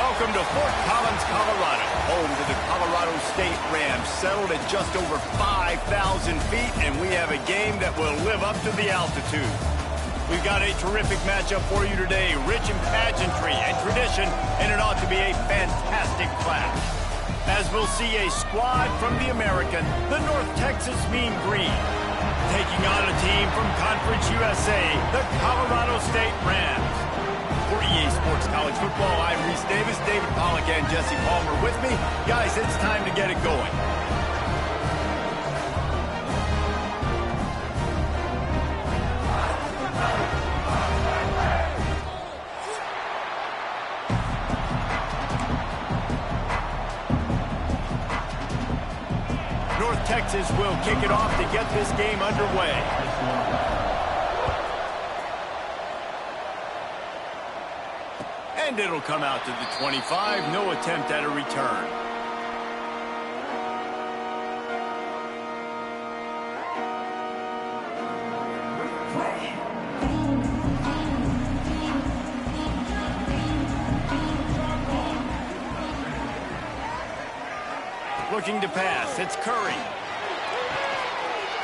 Welcome to Fort Collins, Colorado, home to the Colorado State Rams, settled at just over 5,000 feet, and we have a game that will live up to the altitude. We've got a terrific matchup for you today, rich in pageantry and tradition, and it ought to be a fantastic clash. As we'll see a squad from the American, the North Texas Mean Green, taking on a team from Conference USA, the Colorado State Rams. For EA Sports College Football, I'm Reese Davis, David Pollack, and Jesse Palmer with me. Guys, it's time to get it going. North Texas will kick it off to get this game underway. And it'll come out to the 25. No attempt at a return. Looking to pass. It's Curry.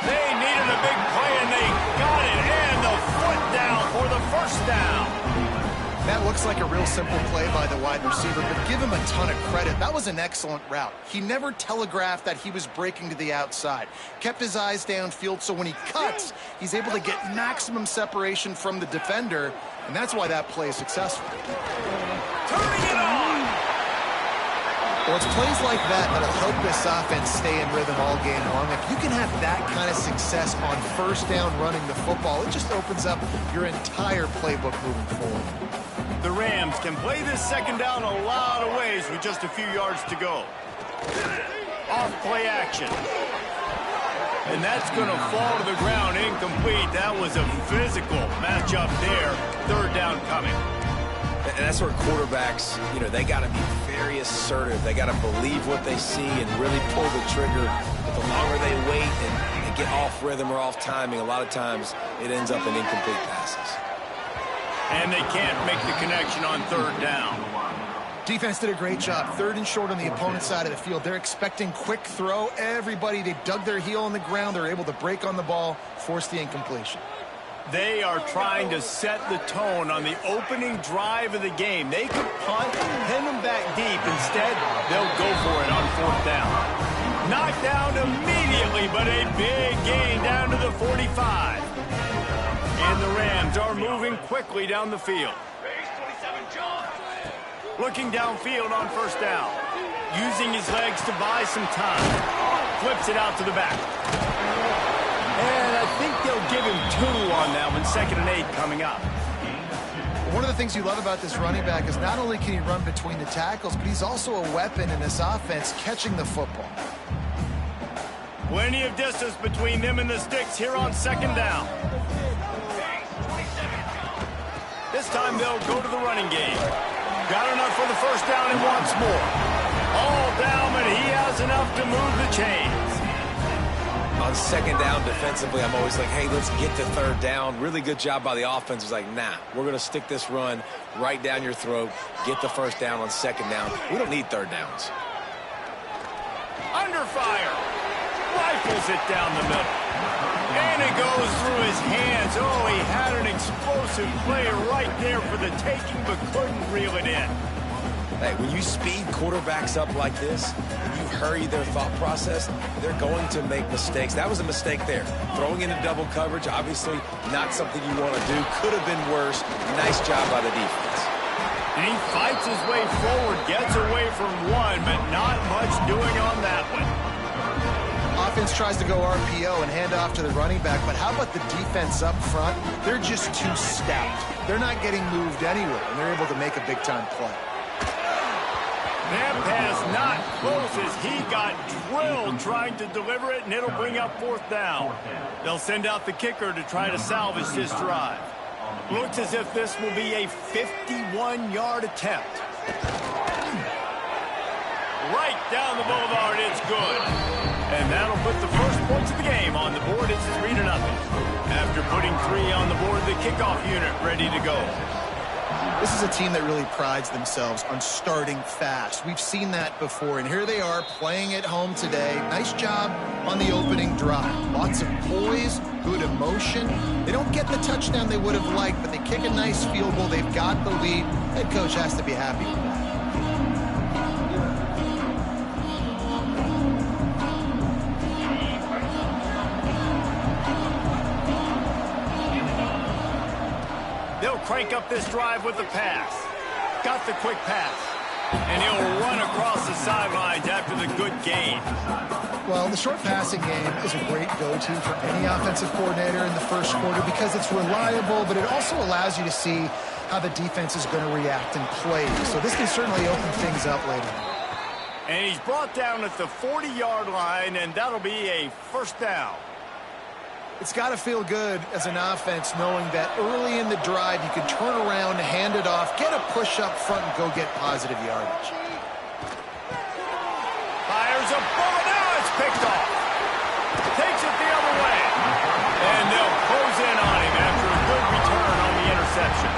They needed a big play, and they got it. And the foot down for the first down. That looks like a real simple play by the wide receiver, but give him a ton of credit. That was an excellent route. He never telegraphed that he was breaking to the outside. Kept his eyes downfield, so when he cuts, he's able to get maximum separation from the defender, and that's why that play is successful. Turning it on! Well, it's plays like that that'll help this offense stay in rhythm all game long. If you can have that kind of success on first down running the football, it just opens up your entire playbook moving forward. The Rams can play this second down a lot of ways with just a few yards to go. Off play action. And that's going to fall to the ground incomplete. That was a physical matchup there. Third down coming. And that's where quarterbacks, they got to be very assertive. They got to believe what they see and really pull the trigger. But the longer they wait and get off rhythm or off timing, a lot of times it ends up in incomplete passes. And they can't make the connection on third down. Defense did a great job. Third and short on the opponent's side of the field. They're expecting quick throw. Everybody, they dug their heel on the ground. They're able to break on the ball, force the incompletion. They are trying to set the tone on the opening drive of the game. They could punt, pin them back deep. Instead, they'll go for it on fourth down. Knocked down immediately, but a big gain down to the 45. And the Rams are moving quickly down the field. Looking downfield on first down. Using his legs to buy some time. Flips it out to the back. And I think they'll give him 2 on that one. 2nd and 8 coming up. One of the things you love about this running back is not only can he run between the tackles, but he's also a weapon in this offense catching the football. Plenty of distance between them and the sticks here on second down. This time they'll go to the running game. Got enough for the first down and wants more. All down, but he has enough to move the chains. On second down defensively, I'm always like, hey, let's get to third down. Really good job by the offense. It's like, nah, we're going to stick this run right down your throat, get the first down on second down. We don't need third downs. Under fire. Rifles it down the middle. And it goes through his hands. Oh, he had an explosive play right there for the taking, but couldn't reel it in. Hey, when you speed quarterbacks up like this, and you hurry their thought process, they're going to make mistakes. That was a mistake there. Throwing into double coverage, obviously not something you want to do. Could have been worse. Nice job by the defense. And he fights his way forward, gets away from one, but not much doing on that one. Offense tries to go RPO and hand off to the running back, but how about the defense up front? They're just too stout. They're not getting moved anywhere, and they're able to make a big-time play. That pass not close as he got drilled trying to deliver it, and it'll bring up fourth down. They'll send out the kicker to try to salvage this drive. Looks as if this will be a 51-yard attempt. Right down the boulevard, it's good. And that'll put the first points of the game on the board. It's 3-0. After putting 3 on the board, the kickoff unit ready to go. This is a team that really prides themselves on starting fast. We've seen that before, and here they are playing at home today. Nice job on the opening drive. Lots of poise, good emotion. They don't get the touchdown they would have liked, but they kick a nice field goal. They've got the lead. Head coach has to be happy with that. They'll crank up this drive with the pass. Got the quick pass. And he'll run across the sidelines after the good gain. Well, the short passing game is a great go-to for any offensive coordinator in the first quarter because it's reliable, but it also allows you to see how the defense is going to react and play. So this can certainly open things up later. And he's brought down at the 40-yard line, and that'll be a first down. It's got to feel good as an offense knowing that early in the drive you can turn around, hand it off, get a push up front, and go get positive yardage. Fires a bullet. Now it's picked off. Takes it the other way. And they'll close in on him after a good return on the interception.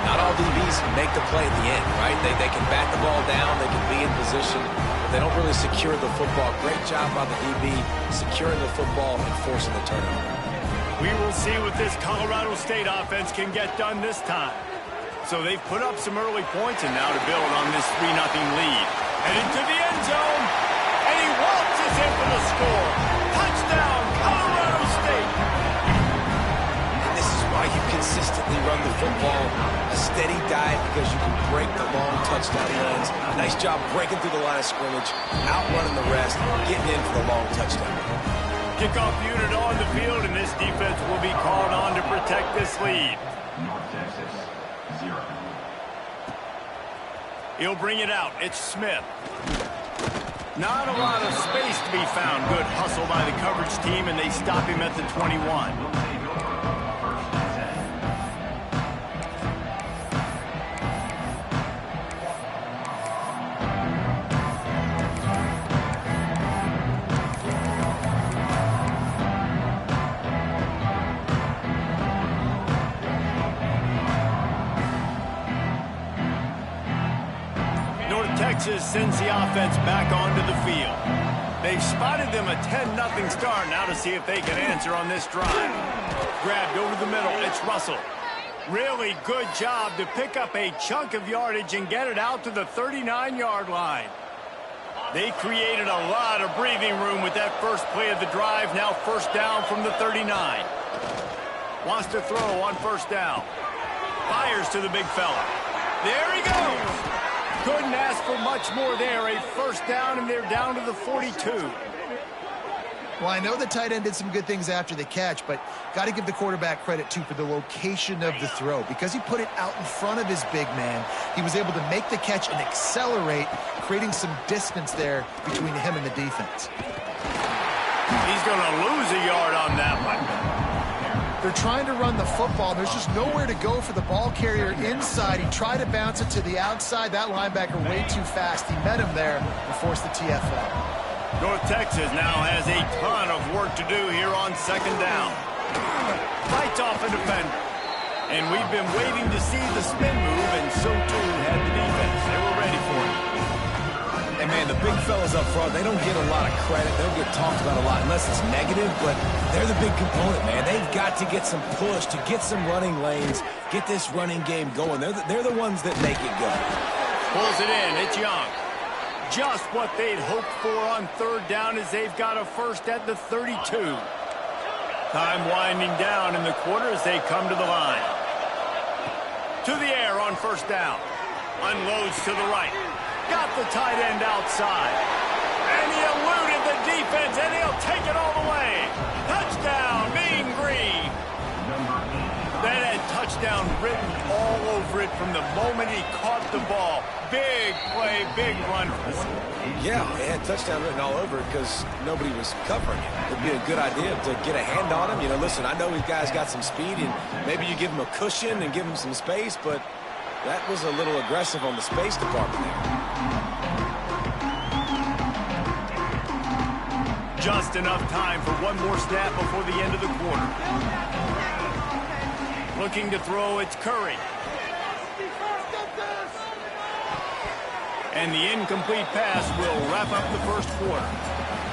Not all DBs make the play at the end, right? They can bat the ball down, they can be in position, but they don't really secure the football. Great job by the DB securing the football and forcing the turnover. We will see what this Colorado State offense can get done this time. So they've put up some early points, and now to build on this 3-0 lead. And into the end zone, and he waltzes in for the score. Touchdown, Colorado State! And this is why you consistently run the football. A steady diet because you can break the long touchdown runs. Nice job breaking through the line of scrimmage, outrunning the rest, getting in for the long touchdown. Kickoff unit on the field, and this defense will be called on to protect this lead. North Texas, 0. He'll bring it out. It's Smith. Not a lot of space to be found. Good hustle by the coverage team, and they stop him at the 21. Texas sends the offense back onto the field. They've spotted them a 10-0 start. Now to see if they can answer on this drive. Grabbed over the middle. It's Russell. Really good job to pick up a chunk of yardage and get it out to the 39-yard line. They created a lot of breathing room with that first play of the drive. Now first down from the 39. Wants to throw on first down. Fires to the big fella. There he goes. Couldn't ask for much more there. A first down, and they're down to the 42. Well, I know the tight end did some good things after the catch, but got to give the quarterback credit, too, for the location of the throw. Because he put it out in front of his big man, he was able to make the catch and accelerate, creating some distance there between him and the defense. He's going to lose a yard on that one. They're trying to run the football. There's just nowhere to go for the ball carrier inside. He tried to bounce it to the outside. That linebacker way too fast. He met him there and forced the TFL. North Texas now has a ton of work to do here on second down. Fights off a defender. And we've been waiting to see the spin move, and so too had the defense. They were ready for it. And, man, the big fellas up front, they don't get a lot of credit. They don't get talked about a lot unless it's negative, but they're the big component, man. They've got to get some push, to get some running lanes, get this running game going. They're the ones that make it go. Pulls it in. It's Young. Just what they'd hoped for on third down as they've got a first at the 32. Time winding down in the quarter as they come to the line. To the air on first down. Unloads to the right. Got the tight end outside. And he eluded the defense, and he'll take it all the way. Touchdown, Mean Green. That had touchdown written all over it from the moment he caught the ball. Big play, big run. Yeah, it had touchdown written all over it because nobody was covering it. It'd be a good idea to get a hand on him. You know, listen, I know these guys got some speed, and maybe you give him a cushion and give him some space, but that was a little aggressive on the space department there. Just enough time for one more snap before the end of the quarter. Looking to throw, it's Curry. And the incomplete pass will wrap up the first quarter.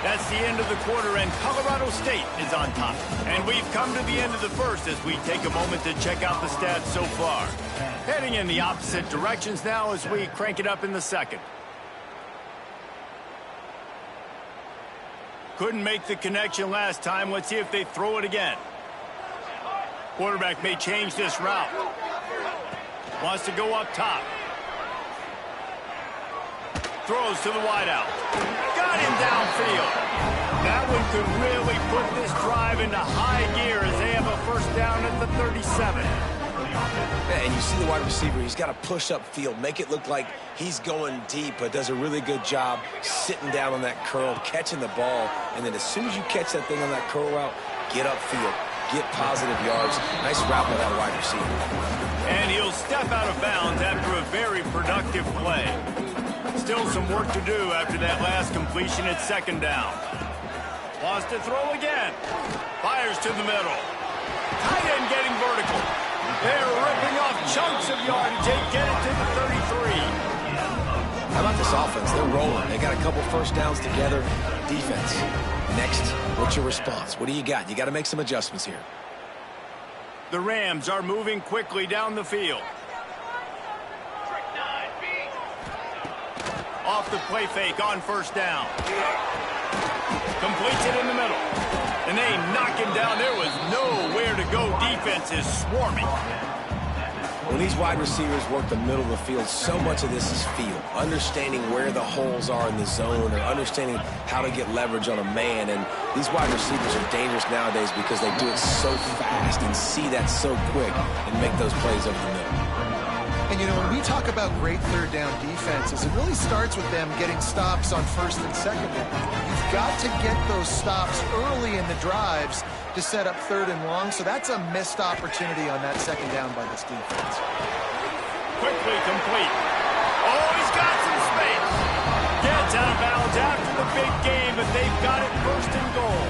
That's the end of the quarter, and Colorado State is on top. And we've come to the end of the first as we take a moment to check out the stats so far. Heading in the opposite directions now as we crank it up in the second. Couldn't make the connection last time. Let's see if they throw it again. Quarterback may change this route. Wants to go up top. Throws to the wideout. Got him downfield. That one could really put this drive into high gear as they have a first down at the 37. Yeah, and you see the wide receiver, he's got to push up field, make it look like he's going deep, but does a really good job sitting down on that curl, catching the ball, and then as soon as you catch that thing on that curl route, get upfield, get positive yards. Nice route by that wide receiver. And he'll step out of bounds after a very productive play. Still some work to do after that last completion at second down. Wants to throw again. Fires to the middle. Tight end getting vertical. They're ripping off chunks of yardage. They get it to the 33. How about this offense? They're rolling. They got a couple first downs together. Defense. Next, what's your response? What do you got? You got to make some adjustments here. The Rams are moving quickly down the field. Off the play fake on first down. Completes it in the middle. And they knock him down. There was nowhere to go. Defense is swarming. When these wide receivers work the middle of the field, so much of this is feel. Understanding where the holes are in the zone or understanding how to get leverage on a man. And these wide receivers are dangerous nowadays because they do it so fast and see that so quick and make those plays over the middle. And, you know, when we talk about great third down defenses, it really starts with them getting stops on first and second down. You've got to get those stops early in the drives to set up third and long, so that's a missed opportunity on that second down by this defense. Quickly complete. Oh, he's got some space. Gets out of bounds after the big game, but they've got it first and goal.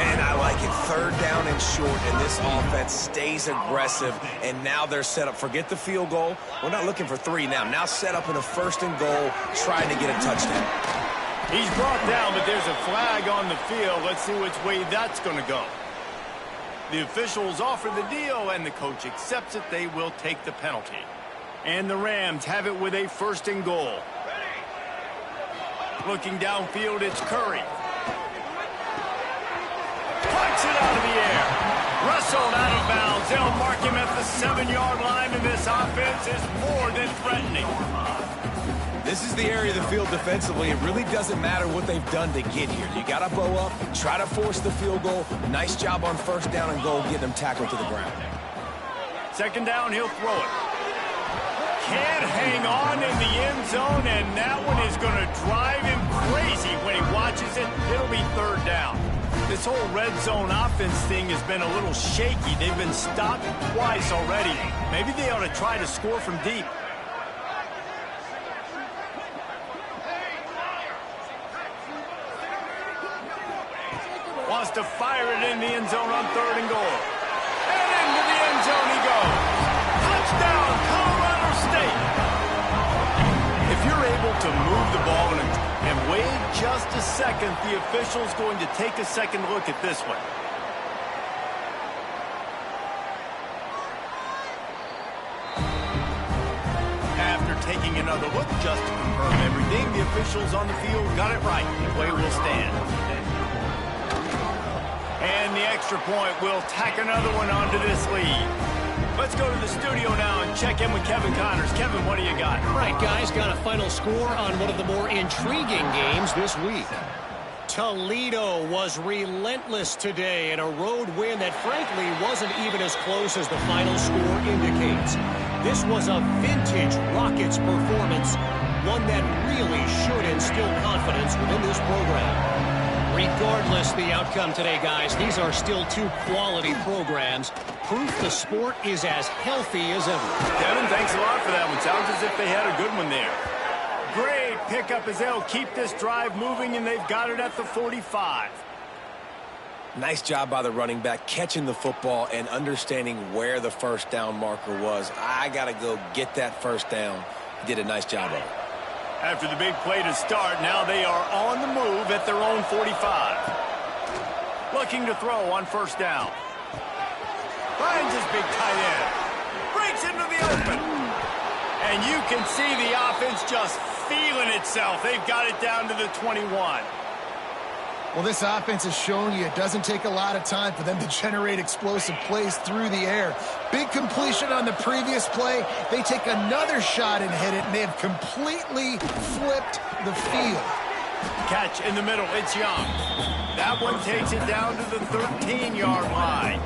And I like it, third down and short, and this offense stays aggressive, and now they're set up. Forget the field goal. We're not looking for three now. Now set up in a first and goal, trying to get a touchdown. He's brought down, but there's a flag on the field. Let's see which way that's going to go. The officials offer the deal, and the coach accepts it. They will take the penalty. And the Rams have it with a first and goal. Looking downfield, it's Curry. Punts it out of the air. Wrestled out of bounds. They'll mark him at the 7-yard line, and this offense is more than threatening. This is the area of the field defensively. It really doesn't matter what they've done to get here. You got to bow up, try to force the field goal. Nice job on first down and goal, getting them tackled to the ground. Second down, he'll throw it. Can't hang on in the end zone, and that one is going to drive him crazy when he watches it. It'll be third down. This whole red zone offense thing has been a little shaky. They've been stopped twice already. Maybe they ought to try to score from deep. Wants to fire it in the end zone on third and goal. And into the end zone he goes. Touchdown, Colorado State. If you're able to move the ball and wait just a second, the official's going to take a second look at this one. After taking another look just to confirm everything, the officials on the field got it right. The play will stand. And the extra point will tack another one onto this lead. Let's go to the studio now and check in with Kevin Connors. Kevin, what do you got? All right, guys, got a final score on one of the more intriguing games this week. Toledo was relentless today in a road win that frankly wasn't even as close as the final score indicates. This was a vintage Rockets performance, one that really should instill confidence within this program. Regardless the outcome today, guys, these are still two quality programs. Proof the sport is as healthy as ever. Kevin, thanks a lot for that one. Sounds as if they had a good one there. Great pickup as they'll keep this drive moving, and they've got it at the 45. Nice job by the running back, catching the football and understanding where the first down marker was. I got to go get that first down. He did a nice job of it. After the big play to start, now they are on the move at their own 45. Looking to throw on first down. Finds his big tight end. Breaks into the open. And you can see the offense just feeling itself. They've got it down to the 21. Well, this offense is showing you it doesn't take a lot of time for them to generate explosive plays through the air. Big completion on the previous play. They take another shot and hit it, and they have completely flipped the field. Catch in the middle. It's Young. That one takes it down to the 13-yard line.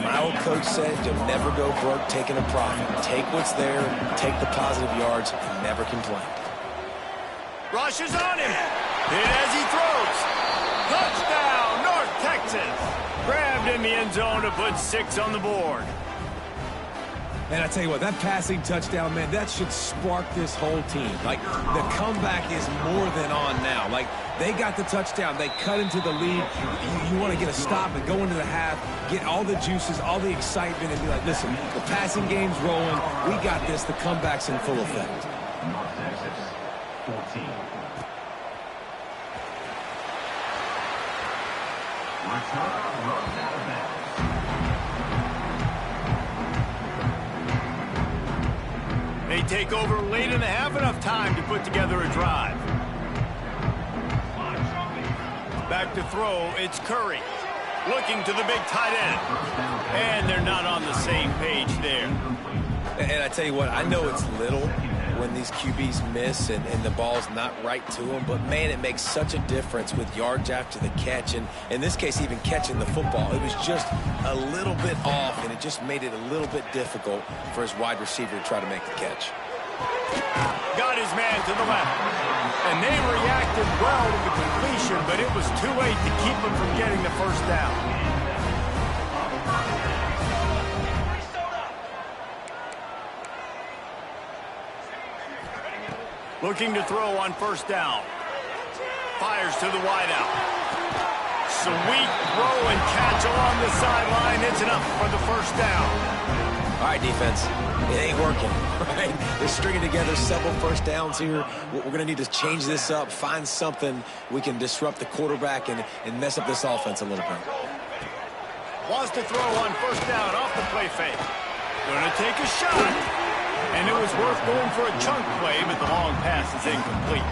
My old coach said you'll never go broke taking a profit. Take what's there, take the positive yards, and never complain. Rushes on him. Hit as he throws. Touchdown, North Texas. Grabbed in the end zone to put 6 on the board. And I tell you what, that passing touchdown, man, that should spark this whole team. Like, the comeback is more than on now. Like, they got the touchdown. They cut into the lead. You want to get a stop and go into the half, get all the juices, all the excitement, and be like, listen, the passing game's rolling. We got this. The comeback's in full effect. North Texas, 14. Return runs out of bounds. They take over late in the half, enough time to put together a drive. Back to throw, it's Curry. Looking to the big tight end. And they're not on the same page there. And I tell you what, I know it's little when these QBs miss and the ball's not right to them, but man, it makes such a difference with yards after the catch, and in this case, even catching the football. It was just a little bit off, and it just made it a little bit difficult for his wide receiver to try to make the catch. Got his man to the left. And they reacted well to the completion, but it was too late to keep him from getting the first down. Looking to throw on first down. Fires to the wideout. Sweet throw and catch along the sideline. It's enough for the first down. All right, defense. It ain't working, right? They're stringing together several first downs here. We're going to need to change this up, find something we can disrupt the quarterback and mess up this offense a little bit. Wants to throw on first down off the play fake. Going to take a shot. And it was worth going for a chunk play, but the long pass is incomplete.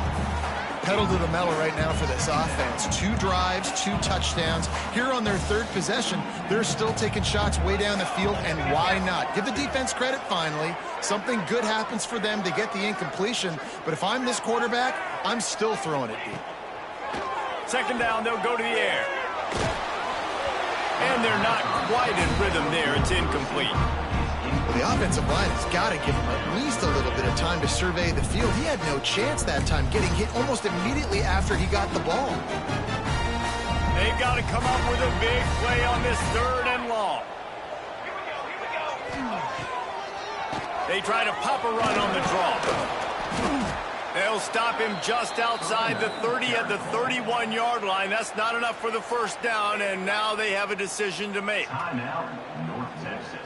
Pedal to the metal right now for this offense. 2 drives, 2 touchdowns. Here on their 3rd possession, they're still taking shots way down the field, and why not? Give the defense credit finally. Something good happens for them to get the incompletion, but if I'm this quarterback, I'm still throwing it deep. Second down, they'll go to the air. And they're not quite in rhythm there. It's incomplete. Well, the offensive line has got to give him at least a little bit of time to survey the field. He had no chance that time, getting hit almost immediately after he got the ball. They've got to come up with a big play on this 3rd and long. They try to pop a run on the draw. They'll stop him just outside the 30 at the 31-yard line. That's not enough for the first down, and now they have a decision to make. Timeout, North Texas.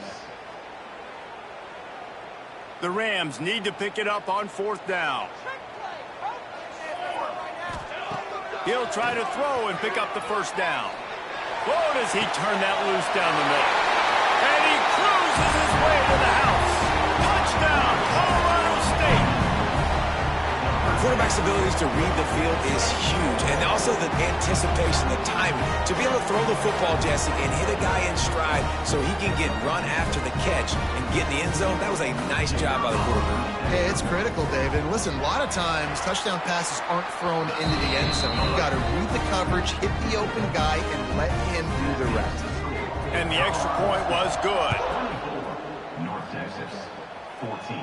The Rams need to pick it up on 4th down. He'll try to throw and pick up the first down. Whoa, does he turn that loose down the middle. And he cruises his way to the house. Touchdown, Colorado State. Quarterback's abilities to read the field is huge, and also the anticipation, the timing. To be able to throw the football, Jesse, and hit a guy in stride so he can get run after the catch and get in the end zone, that was a nice job by the quarterback. Hey, it's critical, David. Listen, a lot of times touchdown passes aren't thrown into the end zone. You've got to read the coverage, hit the open guy, and let him do the rest. And the extra point was good. North Texas, 14.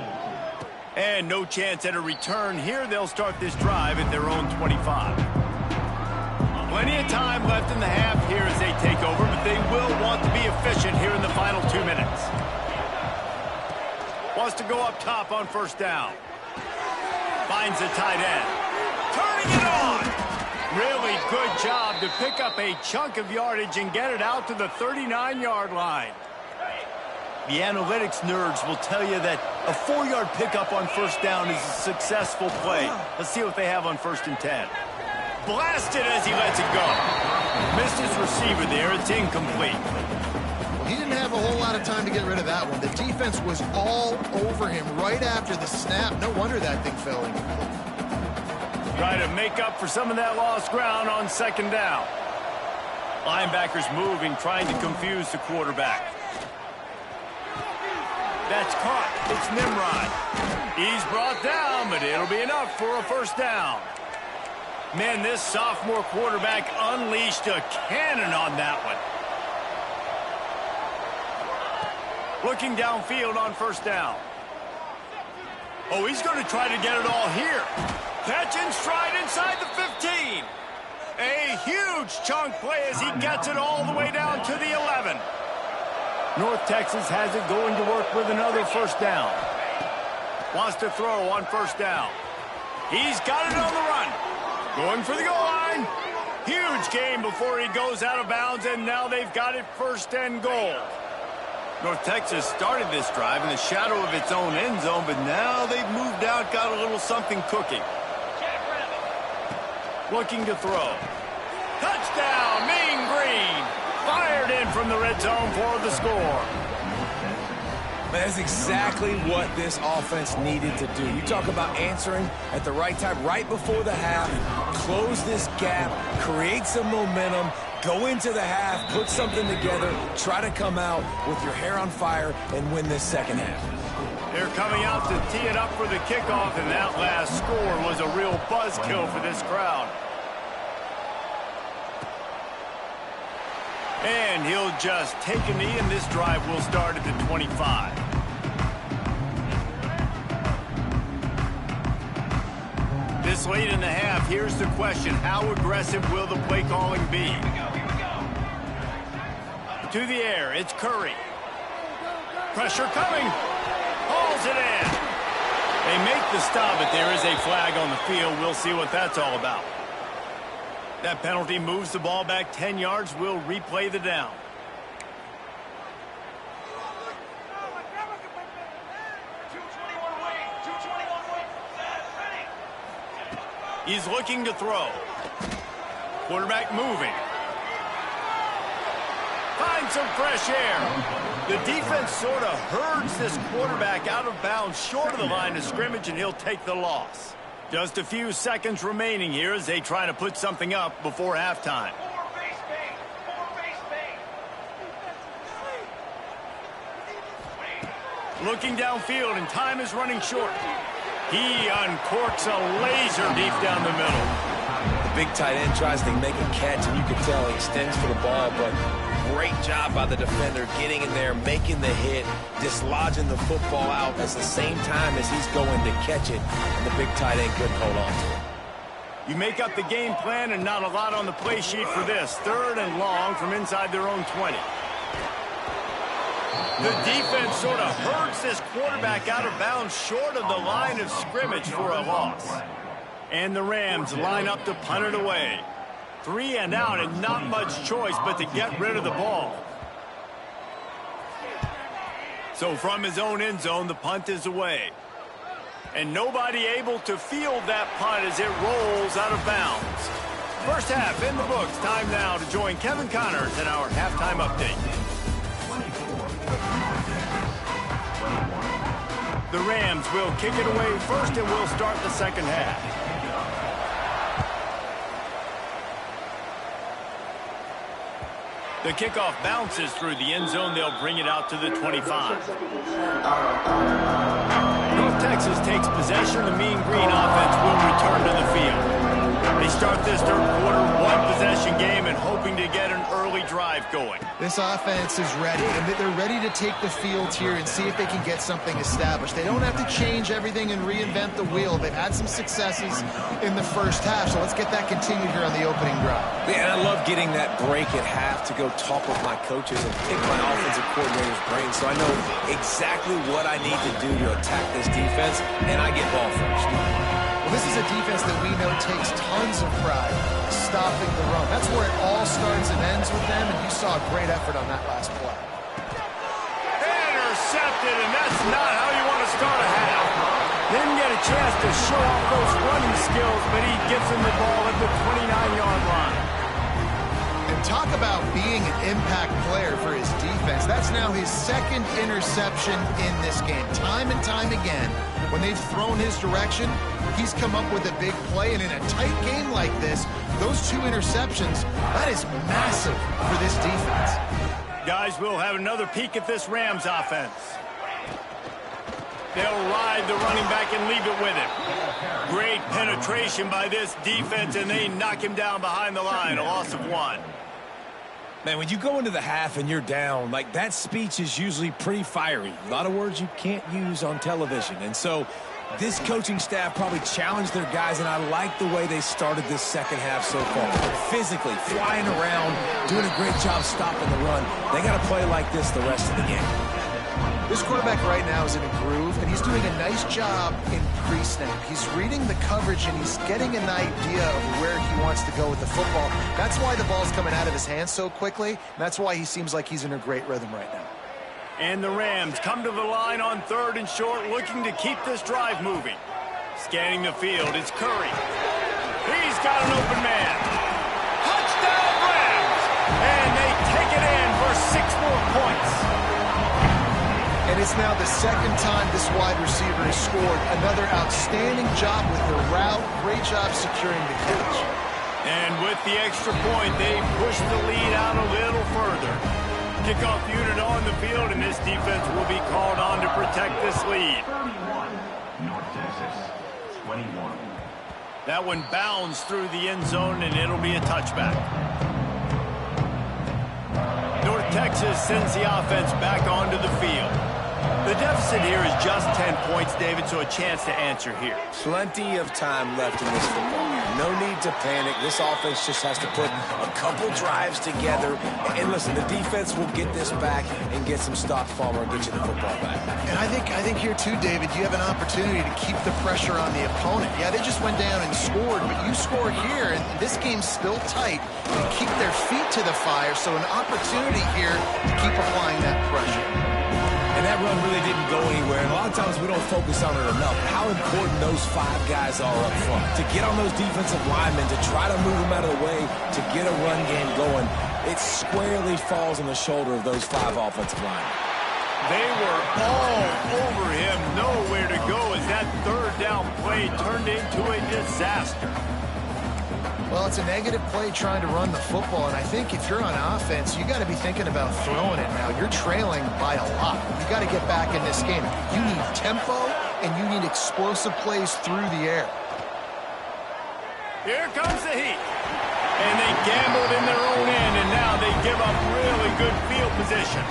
And no chance at a return here. They'll start this drive at their own 25. Plenty of time left in the half here as they take over, but they will want to be efficient here in the final 2 minutes. Wants to go up top on first down. Finds the tight end. Turning it on. Really good job to pick up a chunk of yardage and get it out to the 39-yard line. The analytics nerds will tell you that a 4-yard pickup on first down is a successful play. Let's see what they have on 1st and 10. Blasted as he lets it go. Missed his receiver there. It's incomplete. He didn't have a whole lot of time to get rid of that one. The defense was all over him right after the snap. No wonder that thing fell incomplete. Try to make up for some of that lost ground on 2nd down. Linebackers moving, trying to confuse the quarterback. That's caught. It's Nimrod. He's brought down, but it'll be enough for a 1st down. Man, this sophomore quarterback unleashed a cannon on that one. Looking downfield on 1st down. Oh, he's going to try to get it all here. Catch in stride inside the 15. A huge chunk play as he gets it all the way down to the 11. North Texas has it going to work with another 1st down. Wants to throw on 1st down. He's got it on the run. Going for the goal line. Huge gain before he goes out of bounds, and now they've got it 1st and goal. North Texas started this drive in the shadow of its own end zone, but now they've moved out, got a little something cooking. Looking to throw. Touchdown, Mean Green. Fired in from the red zone for the score. That's exactly what this offense needed to do. You talk about answering at the right time, right before the half, close this gap, create some momentum, go into the half, put something together, try to come out with your hair on fire and win this 2nd half. They're coming out to tee it up for the kickoff, and that last score was a real buzzkill for this crowd. And he'll just take a knee, and this drive will start at the 25. This late in the half, here's the question. How aggressive will the play calling be? To the air, it's Curry. Pressure coming. Hauls it in. They make the stop, but there is a flag on the field. We'll see what that's all about. That penalty moves the ball back 10 yards. We'll replay the down. He's looking to throw. Quarterback moving. Finds some fresh air. The defense sort of herds this quarterback out of bounds short of the line of scrimmage, and he'll take the loss. Just a few seconds remaining here as they try to put something up before halftime. Looking downfield, and time is running short. He uncorks a laser deep down the middle. The big tight end tries to make a catch, and you can tell he extends for the ball, but great job by the defender getting in there, making the hit, dislodging the football out at the same time as he's going to catch it, and the big tight end couldn't hold on to it. You make up the game plan, and not a lot on the play sheet for this. 3rd and long from inside their own 20. The defense sort of herds this quarterback out of bounds short of the line of scrimmage for a loss. And the Rams line up to punt it away. 3 and out, and not much choice but to get rid of the ball. So from his own end zone, the punt is away. And nobody able to field that punt as it rolls out of bounds. First half in the books. Time now to join Kevin Connors in our halftime update. The Rams will kick it away first, and we'll start the 2nd half. The kickoff bounces through the end zone. They'll bring it out to the 25. North Texas takes possession. The Mean Green offense will return to the field. They start this 3rd quarter, 1-possession game, and hoping to get an early drive going. This offense is ready, and they're ready to take the field here and see if they can get something established. They don't have to change everything and reinvent the wheel. They've had some successes in the first half, so let's get that continued here on the opening drive. Yeah, and I love getting that break at half to go talk with my coaches and pick my offensive coordinator's brain, so I know exactly what I need to do to attack this defense, and I get ball first. This is a defense that we know takes tons of pride stopping the run. That's where it all starts and ends with them, and you saw a great effort on that last play. Intercepted, and that's not how you want to start a half. Didn't get a chance to show off those running skills, but he gives him the ball at the 29-yard line. And talk about being an impact player for his defense. That's now his second interception in this game. Time and time again, when they've thrown his direction, he's come up with a big play. And in a tight game like this, those 2 interceptions, that is massive for this defense. Guys, we'll have another peek at this Rams offense. They'll ride the running back and leave it with him. Great penetration by this defense, and they knock him down behind the line, a loss of 1. Man, when you go into the half and you're down, like, that speech is usually pretty fiery. A lot of words you can't use on television. And so this coaching staff probably challenged their guys, and I like the way they started this second half so far. Physically, flying around, doing a great job stopping the run. They got to play like this the rest of the game. This quarterback right now is in a groove, and he's doing a nice job in pre-snap. He's reading the coverage, and he's getting an idea of where he wants to go with the football. That's why the ball's coming out of his hands so quickly, and that's why he seems like he's in a great rhythm right now. And the Rams come to the line on 3rd and short, looking to keep this drive moving. Scanning the field, it's Curry. He's got an open man. Touchdown Rams! And they take it in for 6 more points. And it's now the second time this wide receiver has scored. Another outstanding job with the route. Great job securing the catch. And with the extra point, they push the lead out a little further. Kickoff unit on the field, and this defense will be called on to protect this lead. 31, North Texas, 21. That one bounds through the end zone, and it'll be a touchback. North Texas sends the offense back onto the field. The deficit here is just 10 points, David, so a chance to answer here. Plenty of time left in this football game. No need to panic. This offense just has to put a couple drives together. And listen, the defense will get this back and get some stops, Farmer, and get you the football back. And I think here too, David, you have an opportunity to keep the pressure on the opponent. Yeah, they just went down and scored, but you score here, and this game's still tight. And keep their feet to the fire, so an opportunity here to keep applying that pressure. And that run really didn't go anywhere. And a lot of times we don't focus on it enough. How important those 5 guys are up front. To get on those defensive linemen, to try to move them out of the way, to get a run game going, it squarely falls on the shoulder of those 5 offensive linemen. They were all over him, nowhere to go as that 3rd down play turned into a disaster. Well, it's a negative play trying to run the football, and I think if you're on offense, you got to be thinking about throwing it now. You're trailing by a lot. You got to get back in this game. You need tempo, and you need explosive plays through the air. Here comes the heat. And they gambled in their own end, and now they give up really good field position.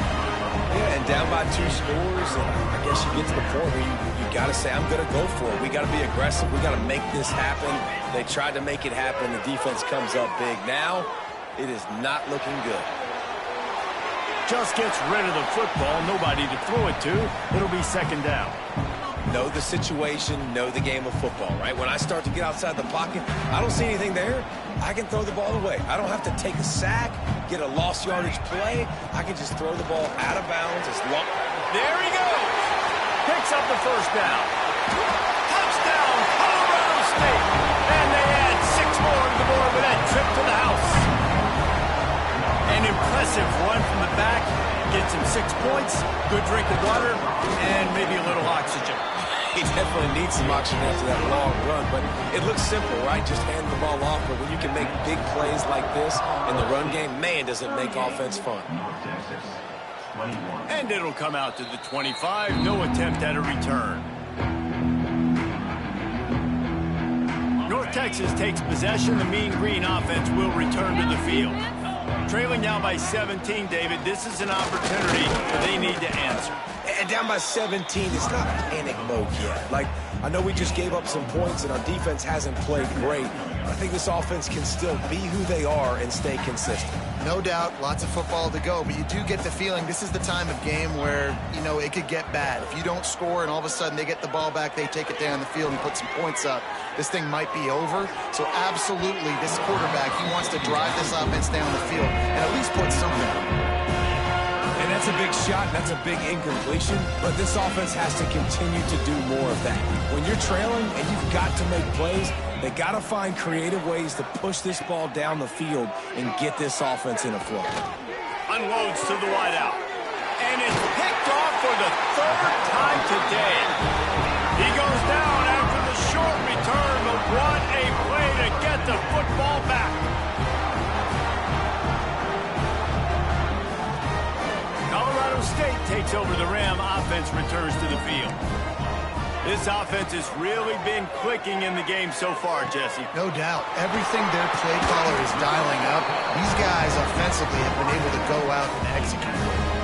Yeah, and down by 2 scores, and I guess you get to the point where you got to say, I'm going to go for it. We got to be aggressive. We got to make this happen. They tried to make it happen. The defense comes up big. Now, it is not looking good. Just gets rid of the football. Nobody to throw it to. It'll be 2nd down. Know the situation, know the game of football, right? When I start to get outside the pocket, I don't see anything there. I can throw the ball away. I don't have to take a sack, get a lost yardage play. I can just throw the ball out of bounds as long. There he goes. Picks up the 1st down. Touchdown, Colorado State. And they add 6 more to the board with that trip to the house. An impressive run from the back. Gets him 6 points, good drink of water, and maybe a little oxygen. He definitely needs some oxygen after that long run, but it looks simple, right? Just hand the ball off, but when you can make big plays like this in the run game, man, does it make offense fun. North Texas, 21. And it'll come out to the 25, no attempt at a return. North Texas takes possession. The Mean Green offense will return to the field. Trailing now by 17, David, this is an opportunity they need to answer. And down by 17, it's not panic mode yet. Like, I know we just gave up some points and our defense hasn't played great, I think this offense can still be who they are and stay consistent. No doubt, lots of football to go, but you do get the feeling this is the time of game where, you know, it could get bad. If you don't score and all of a sudden they get the ball back, they take it down the field and put some points up, this thing might be over. So absolutely, this quarterback, he wants to drive this offense down the field and at least put something on. And that's a big shot, and that's a big incompletion, but this offense has to continue to do more of that. When you're trailing and you've got to make plays, they got to find creative ways to push this ball down the field and get this offense in a flow. Unloads to the wideout. And it's picked off for the third time today. He goes down after the short return, but what a play to get the football back. Colorado State takes over the Ram. Offense returns to the field. This offense has really been clicking in the game so far, Jesse. No doubt. Everything their play caller is dialing up, these guys offensively have been able to go out and execute.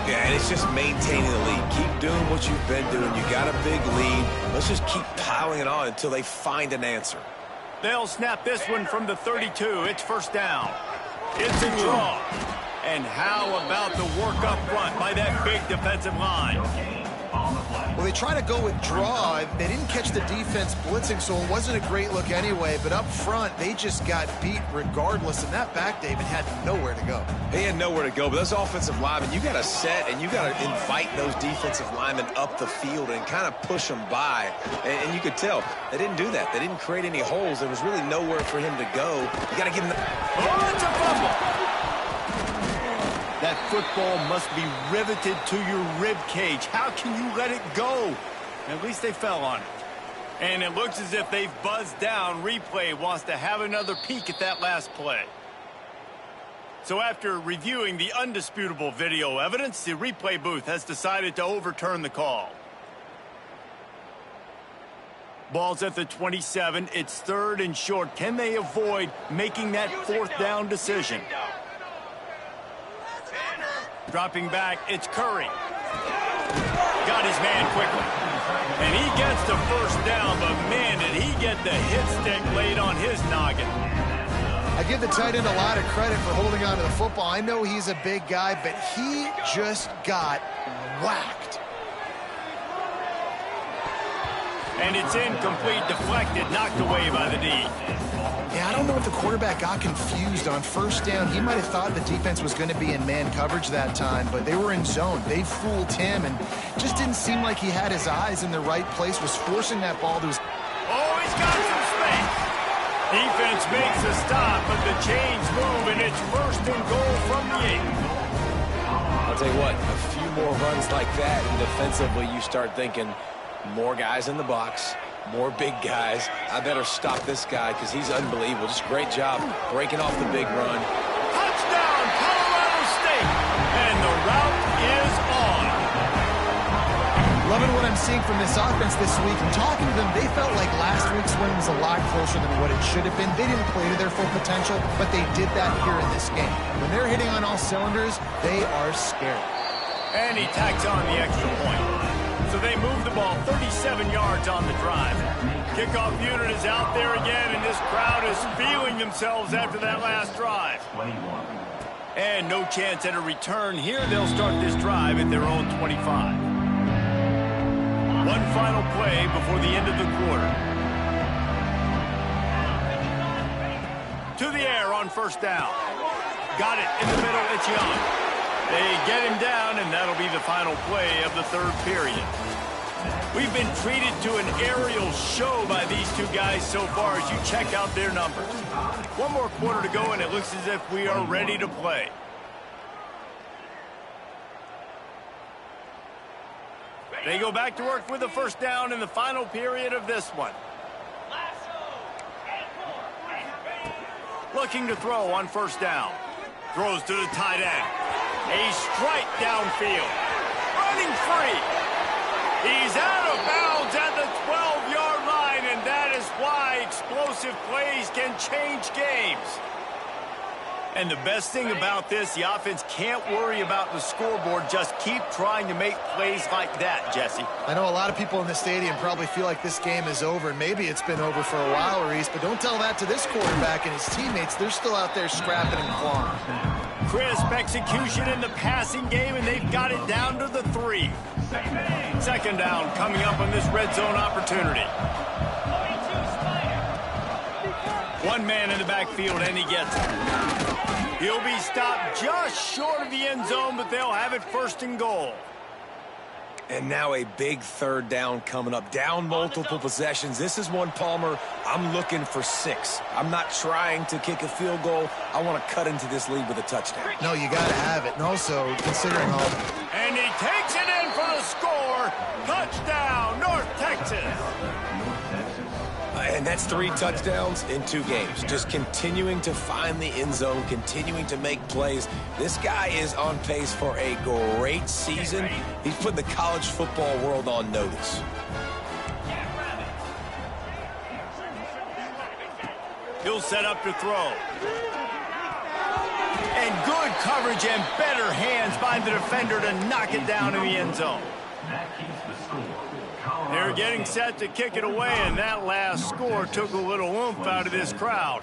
Yeah, and it's just maintaining the lead. Keep doing what you've been doing. You got a big lead. Let's just keep piling it on until they find an answer. They'll snap this one from the 32. It's first down. It's a draw. And how about the work up front by that big defensive line? Well, they try to go with draw. They didn't catch the defense blitzing, so it wasn't a great look anyway. But up front, they just got beat regardless. And that back, David, had nowhere to go. He had nowhere to go. But those offensive linemen, you got to set and you got to invite those defensive linemen up the field and kind of push them by. And you could tell they didn't do that. They didn't create any holes. There was really nowhere for him to go. You got to give him the... Oh, it's a fumble. That football must be riveted to your rib cage. How can you let it go? At least they fell on it. And it looks as if they've buzzed down. Replay wants to have another peek at that last play. So after reviewing the undisputable video evidence, the replay booth has decided to overturn the call. Ball's at the 27. It's third and short. Can they avoid making that fourth down decision? Dropping back, it's Curry. Got his man quickly. And he gets the first down, but man, did he get the hit stick laid on his noggin. I give the tight end a lot of credit for holding on to the football. I know he's a big guy, but he just got whacked. And it's incomplete, deflected, knocked away by the D. Yeah, I don't know if the quarterback got confused on first down. He might have thought the defense was going to be in man coverage that time, but they were in zone. They fooled him and just didn't seem like he had his eyes in the right place, was forcing that ball to his... Oh, he's got some space. Defense makes a stop, but the chains move, and it's first and goal from the 8. I'll tell you what, a few more runs like that, and defensively you start thinking more guys in the box, more big guys. I better stop this guy because he's unbelievable. Just great job breaking off the big run. Touchdown, Colorado State! And the route is on. Loving what I'm seeing from this offense this week. And talking to them, they felt like last week's win was a lot closer than what it should have been. They didn't play to their full potential, but they did that here in this game. When they're hitting on all cylinders, they are scary. And he tacks on the extra point. So they move the ball 37 yards on the drive. Kickoff unit is out there again, and this crowd is feeling themselves after that last drive. 21. And no chance at a return here. They'll start this drive at their own 25. One final play before the end of the quarter. To the air on first down. Got it in the middle. It's Young. They get him down, and that'll be the final play of the third period. We've been treated to an aerial show by these two guys so far as you check out their numbers. One more quarter to go, and it looks as if we are ready to play. They go back to work with a first down in the final period of this one. Looking to throw on first down. Throws to the tight end. A strike downfield. Running free. He's out of bounds at the 12-yard line, and that is why explosive plays can change games. And the best thing about this, the offense can't worry about the scoreboard. Just keep trying to make plays like that, Jesse. I know a lot of people in the stadium probably feel like this game is over, and maybe it's been over for a while, Reese, but don't tell that to this quarterback and his teammates. They're still out there scrapping and clawing. Crisp execution in the passing game, and they've got it down to the 3. Second down coming up on this red zone opportunity. One man in the backfield, and he gets it. He'll be stopped just short of the end zone, but they'll have it first and goal. And now a big third down coming up. Down multiple possessions. This is one, Palmer, I'm looking for 6. I'm not trying to kick a field goal. I want to cut into this lead with a touchdown. No, you got to have it. And also, considering all... And he takes it in for the score. Touchdown, North Texas. And that's 3 touchdowns in 2 games. Just continuing to find the end zone, continuing to make plays. This guy is on pace for a great season. He's putting the college football world on notice. He'll set up to throw. And good coverage and better hands by the defender to knock it down in the end zone. That keeps the score. They're getting set to kick it away, and that last score took a little oomph out of this crowd.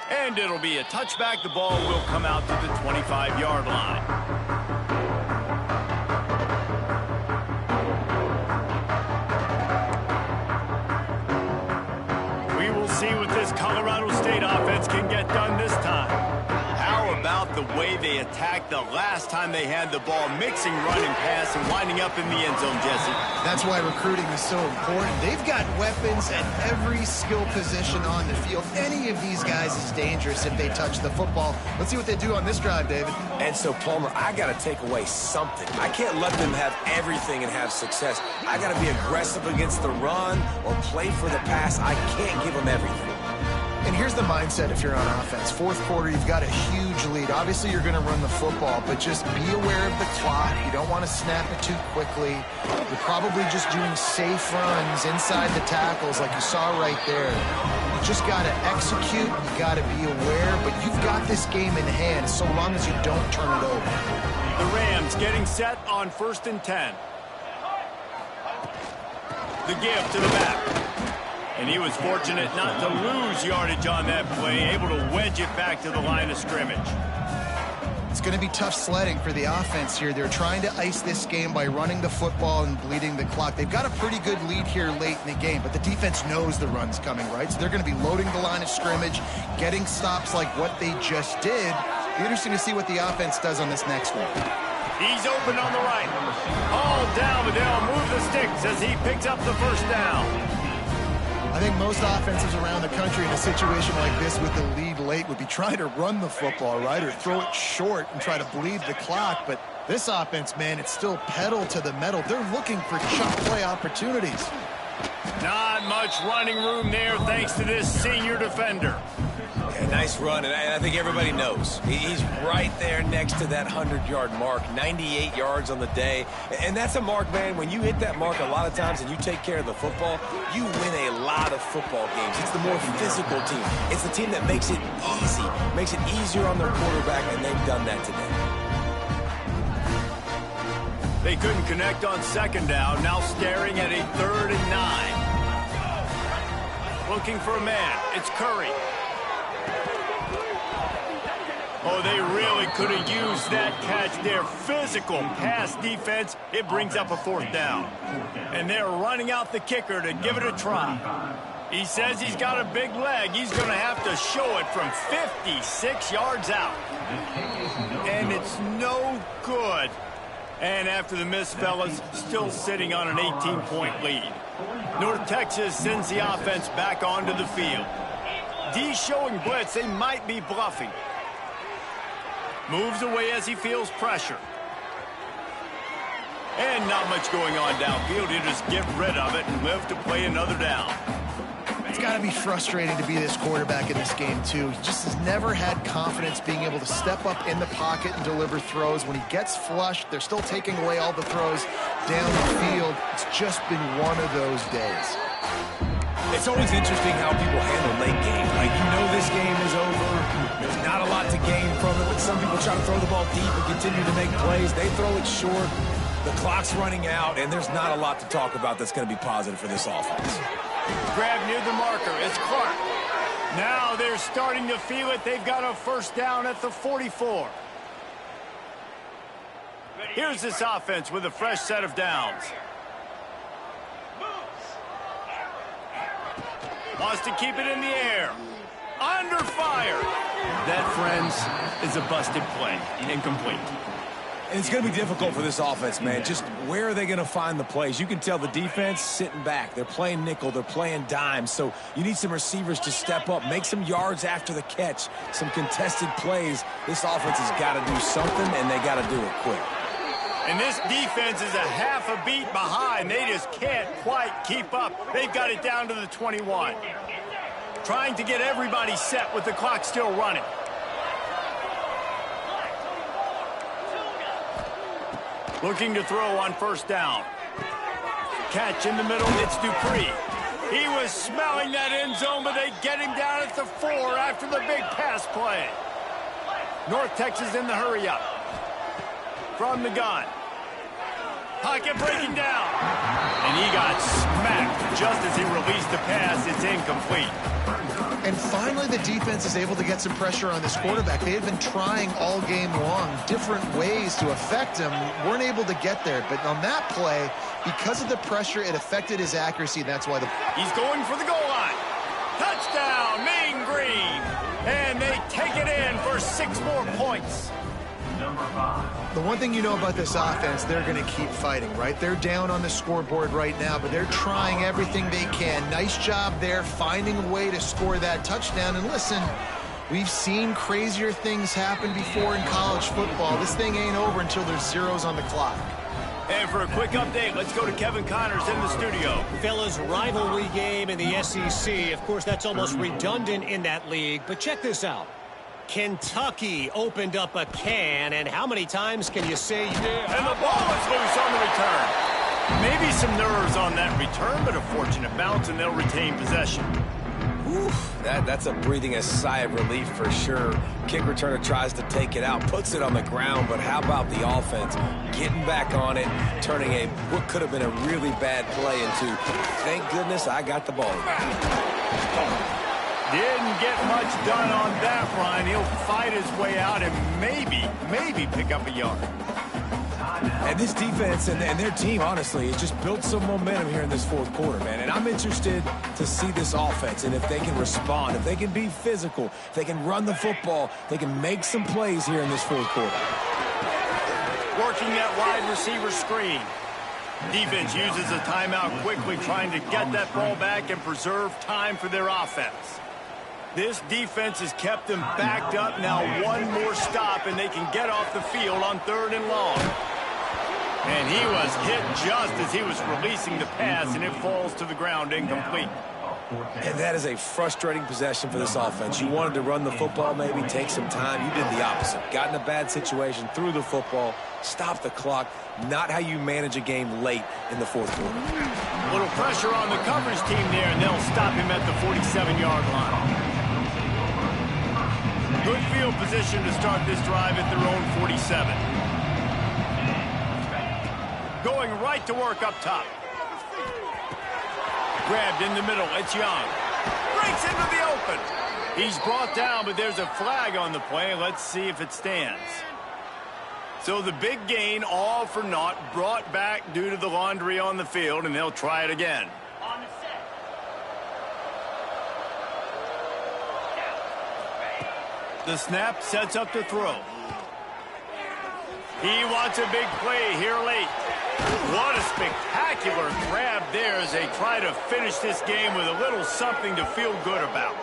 And it'll be a touchback. The ball will come out to the 25-yard line. We will see what this Colorado State offense can get done this time. How about the way they attacked the last time they had the ball, mixing run and pass and winding up in the end zone, Jesse? That's why recruiting is so important. They've got weapons at every skill position on the field. Any of these guys is dangerous if they touch the football. Let's see what they do on this drive, David. And so, Palmer, I got to take away something. I can't let them have everything and have success. I got to be aggressive against the run or play for the pass. I can't give them everything. And here's the mindset if you're on offense. Fourth quarter, you've got a huge lead. Obviously, you're going to run the football, but just be aware of the clock. You don't want to snap it too quickly. You're probably just doing safe runs inside the tackles like you saw right there. You just got to execute. You got to be aware, but you've got this game in hand so long as you don't turn it over. The Rams getting set on 1st and 10. The give to the back. And he was fortunate not to lose yardage on that play, able to wedge it back to the line of scrimmage. It's going to be tough sledding for the offense here. They're trying to ice this game by running the football and bleeding the clock. They've got a pretty good lead here late in the game, but the defense knows the run's coming, right? So they're going to be loading the line of scrimmage, getting stops like what they just did. Be interesting to see what the offense does on this next one. He's open on the right. All down, but they'll move the sticks as he picks up the first down. I think most offenses around the country in a situation like this with the lead late would be trying to run the football, right, or throw it short and try to bleed the clock. But this offense, man, it's still pedal to the metal. They're looking for chunk play opportunities. Not much running room there thanks to this senior defender. Yeah, nice run, and I think everybody knows. He's right there next to that 100-yard mark, 98 yards on the day. And that's a mark, man, when you hit that mark a lot of times and you take care of the football, you win a lot of football games. It's the more physical team. It's the team that makes it easy, makes it easier on their quarterback, and they've done that today. They couldn't connect on 2nd down, now staring at a 3rd and 9. Looking for a man. It's Curry. Oh, they really could have used that catch. Their physical pass defense, it brings up a 4th down. And they're running out the kicker to give it a try. He says he's got a big leg. He's going to have to show it from 56 yards out. And it's no good. And after the miss, fellas, still sitting on an 18-point lead. North Texas sends the offense back onto the field. D showing blitz. They might be bluffing. Moves away as he feels pressure. And not much going on downfield. He'll just get rid of it and live to play another down. It's got to be frustrating to be this quarterback in this game, too. He just has never had confidence being able to step up in the pocket and deliver throws. When he gets flushed, they're still taking away all the throws down the field. It's just been one of those days. It's always interesting how people handle late games. Like, you know this game is over. There's not a lot to gain from it, but some people try to throw the ball deep and continue to make plays. They throw it short. The clock's running out, and there's not a lot to talk about that's going to be positive for this offense. Grab near the marker. It's Clark. Now they're starting to feel it. They've got a first down at the 44. Here's this offense with a fresh set of downs. Wants to keep it in the air. Under fire. That, friends, is a busted play. Incomplete. And it's going to be difficult for this offense, man. Just where are they going to find the plays? You can tell the defense sitting back. They're playing nickel. They're playing dime. So you need some receivers to step up, make some yards after the catch, some contested plays. This offense has got to do something, and they got to do it quick. And this defense is a half a beat behind. They just can't quite keep up. They've got it down to the 21. Trying to get everybody set with the clock still running. Looking to throw on first down. Catch in the middle, it's Dupree. He was smelling that end zone, but they get him down at the 4 after the big pass play. North Texas in the hurry up. From the gun. Pocket breaking down. And he got smacked just as he released the pass. It's incomplete. And finally, the defense is able to get some pressure on this quarterback. They had been trying all game long different ways to affect him. Weren't able to get there. But on that play, because of the pressure, it affected his accuracy. That's why he's going for the goal line. Touchdown, Mean Green. And they take it in for 6 more points. Number 5. The one thing you know about this offense, they're going to keep fighting, right? They're down on the scoreboard right now, but they're trying everything they can. Nice job there, finding a way to score that touchdown. And listen, we've seen crazier things happen before in college football. This thing ain't over until there's zeros on the clock. And for a quick update, let's go to Kevin Connors in the studio. Fellas, rivalry game in the SEC. Of course, that's almost redundant in that league, but check this out. Kentucky opened up a can, and how many times can you say yeah? And the ball is loose on the return. Maybe some nerves on that return, but a fortunate bounce, and they'll retain possession. Oof, that's a breathing a sigh of relief for sure. Kick returner tries to take it out, puts it on the ground, but how about the offense getting back on it, turning what could have been a really bad play into, thank goodness I got the ball back. Didn't get much done on that run. He'll fight his way out and maybe pick up a yard. And this defense and their team, honestly, has just built some momentum here in this fourth quarter, man. And I'm interested to see this offense and if they can respond, if they can be physical, if they can run the football, they can make some plays here in this fourth quarter. Working that wide receiver screen. Defense uses a timeout quickly, trying to get that ball back and preserve time for their offense. This defense has kept them backed up. Now one more stop, and they can get off the field on 3rd and long. And he was hit just as he was releasing the pass, and it falls to the ground incomplete. And that is a frustrating possession for this offense. You wanted to run the football, maybe take some time. You did the opposite. Got in a bad situation, threw the football, stopped the clock. Not how you manage a game late in the fourth quarter. A little pressure on the coverage team there, and they'll stop him at the 47-yard line. Good field position to start this drive at their own 47. Going right to work up top. Grabbed in the middle. It's Young. Breaks into the open. He's brought down, but there's a flag on the play. Let's see if it stands. So the big gain, all for naught, brought back due to the laundry on the field, and they'll try it again. The snap sets up the throw. He wants a big play here late. What a spectacular grab there as they try to finish this game with a little something to feel good about.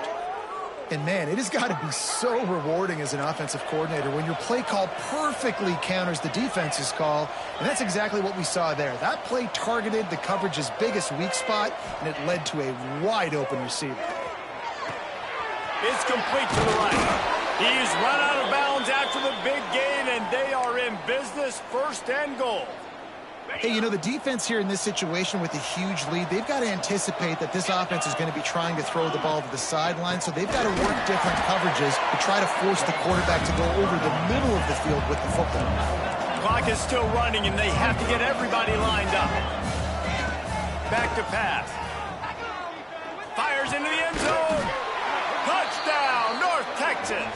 And, man, it has got to be so rewarding as an offensive coordinator when your play call perfectly counters the defense's call, and that's exactly what we saw there. That play targeted the coverage's biggest weak spot, and it led to a wide-open receiver. It's complete to the right. He's run out of bounds after the big gain, and they are in business, 1st and goal. Hey, you know, the defense here in this situation with a huge lead, they've got to anticipate that this offense is going to be trying to throw the ball to the sideline, so they've got to work different coverages to try to force the quarterback to go over the middle of the field with the football. Clock is still running, and they have to get everybody lined up. Back to pass. Fires into the end zone. Touchdown, North Texas.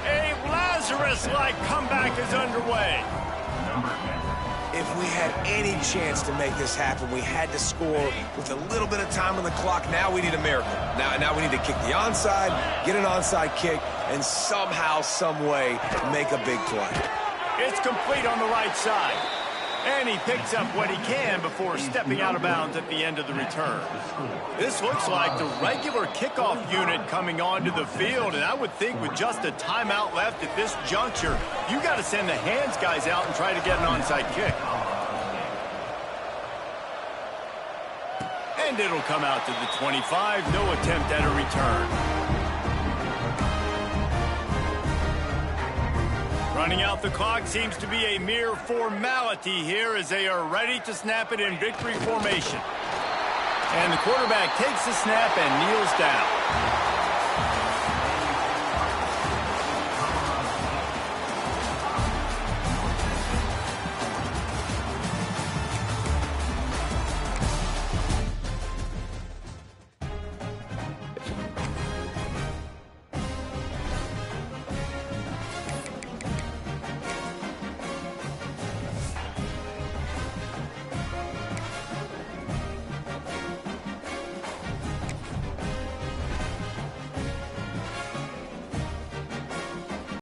A Lazarus-like comeback is underway. If we had any chance to make this happen, we had to score with a little bit of time on the clock. Now we need a miracle. Now we need to kick the onside, get an onside kick, and somehow, some way, make a big play. It's complete on the right side. And he picks up what he can before stepping out of bounds at the end of the return. This looks like the regular kickoff unit coming onto the field, and I would think with just a timeout left at this juncture, you got to send the hands guys out and try to get an onside kick. And it'll come out to the 25, no attempt at a return. Running out the clock seems to be a mere formality here as they are ready to snap it in victory formation. And the quarterback takes the snap and kneels down.